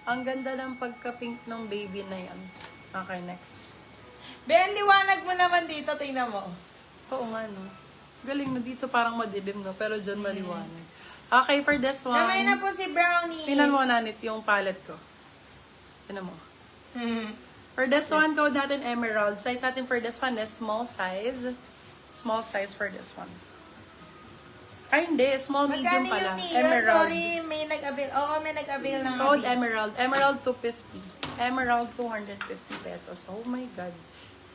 Ang ganda ng pagka-pink ng baby na yan. Okay, next. Ben, liwanag mo naman dito. Tingnan mo. Oo nga, no? Galing na dito, parang madilim, no? Pero dyan maliwanag. Okay, for this one. Namay na po si Brownies. Tingnan mo, Nanit, yung palette ko. Tingnan mo. For this one, code natin Emerald. Size natin for this one is small size. Small size for this one. Ay, hindi. Small, medium Magkano pala. yung Neil? Emerald. Sorry, may nag-avail. Oo, may nag-avail ng Code avail. Emerald. Emerald 250. Emerald 250 pesos. Oh my God.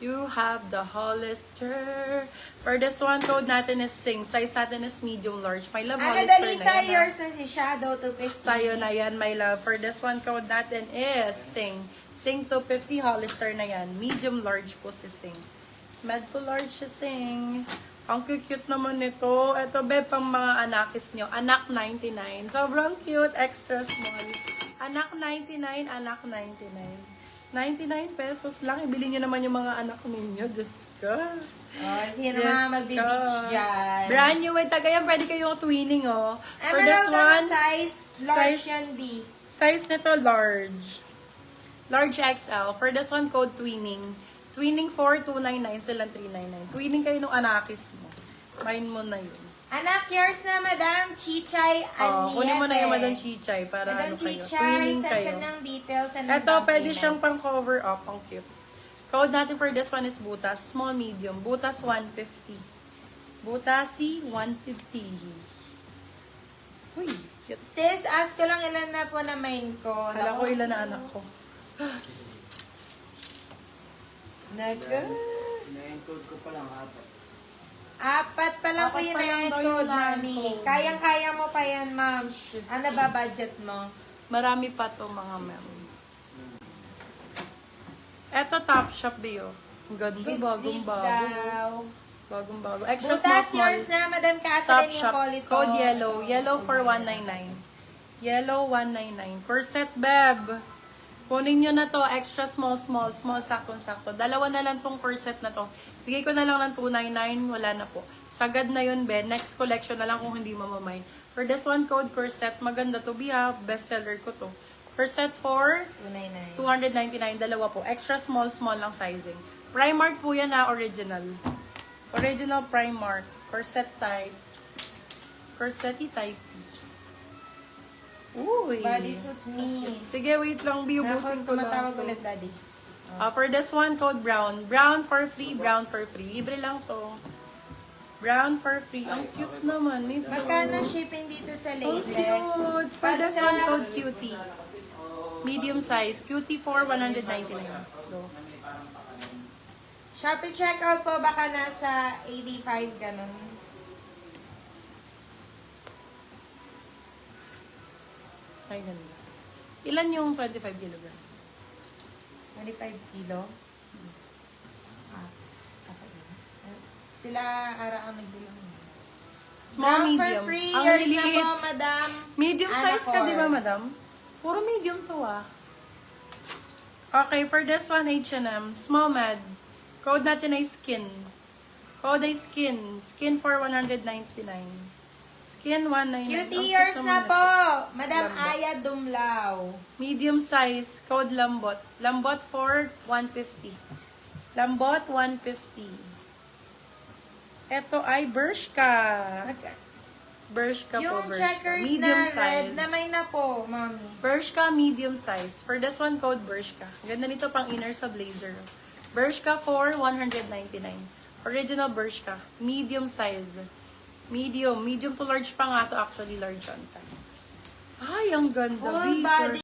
You have the Hollister. For this one, code natin is Sing. Size natin is medium large. My love, Ano, Hollister dali na sa yan, yours na si Shadow 250. Sa'yo na yan, my love. For this one, code natin is Sing. Sing 250, Hollister na yan. Medium large po si Sing. Med to large si Sing. Ang cute naman nito. Ito, be, pang mga anakis nyo. Anak 99. Sobrang cute. Extra small. Anak 99, anak 99. 99 pesos lang. Ibili nyo naman yung mga anak ninyo. Diyos ko. Oh, sino mga magbe-beach dyan? Brand new. Wait, tagayan. Pwede kayong twinning, oh. For this Emerald one, ano size? Large size- yan, B. size nito, large. Large XL. For this one, code twinning. Twinning 4,299. Silang 399. Twinning kayo nung anakis mo. Mine mo na yun. Anak, yours na, Madam Chichay Oh, Aniete. kunin mo na yung Madam Chichay para Madam ano kayo. Chichay, Twinning send kayo. ka ng details and Ito, ng pwede payment. siyang pang cover up. Ang cute. Code natin for this one is Butas. Small, medium. Butas 150. Butasi 150. Uy, cute. Sis, ask ko lang ilan na po na main ko. Kala ko ilan na anak ko. Na-encode ko pa lang 4. Apat pa lang po Apat yung pa lang daw na-encode, yung mami. na-encode. Kayang-kaya mo pa yan, ma'am. Ano ba budget mo? Marami pa to mga mem. Eto, Top Shop, Bio. Ang ganda, Kids bagong-bago. daw. Bagong-bago. Extra small, Butas small. yours na, Madam Top Catherine, yung Shop. quality. Code yellow. Yellow for 199. Yellow 199. Corset, Beb. Kunin nyo na to. Extra small, small. Small, sakto-sakto. Dalawa na lang tong corset na to. Bigay ko na lang ng 299. Wala na po. Sagad na yun, Ben. Next collection na lang kung hindi mamamay. For this one, code corset. Maganda to, Bia. Bestseller ko to. Corset for 299. 299. Dalawa po. Extra small, small lang sizing. Primark po yan na original. Original Primark. Corset type. Corset-y type. Uy. Bodysuit me. Sige, wait lang. Biubusin ko lang. Tumatawag ulit, Daddy. For this one, code brown. Brown for free, brown for free. Libre lang to. Brown for free. Ang cute naman nito. Magkano shipping dito sa Ang Latex? cute. For this Pag one, sa- code cutie. Medium size. Cutie for 199. Go. Shopee checkout po, baka nasa 85, ganun. Ay, ganda. Ilan yung 25 kilograms? 25 kilo. Okay. Sila ara ang nagbilang. Small, Brown medium. for free, Ang yours na liit. po, Madam. Medium size ka, Anacor. di ba, madam? Puro medium to, ah. Okay, for this one, H&M. Small med. Code natin ay skin. Code ay skin. Skin for 199. Skin 199. Cutie Ang yours cute na naman po. ito. Madam Lambot. Aya Dumlao. Medium size. Code lambot. Lambot for 150. Lambot 150. Ito ay Bershka. Bershka po, Yung Bershka. checkered Medium na size. red na may na po, mami. Bershka medium size. For this one, code Bershka. Ganda nito pang inner sa blazer. Bershka for 199. Original Bershka. Medium size. Medium. Medium to large pa nga to. Actually, large on time. Ay, ang ganda. Full Be body.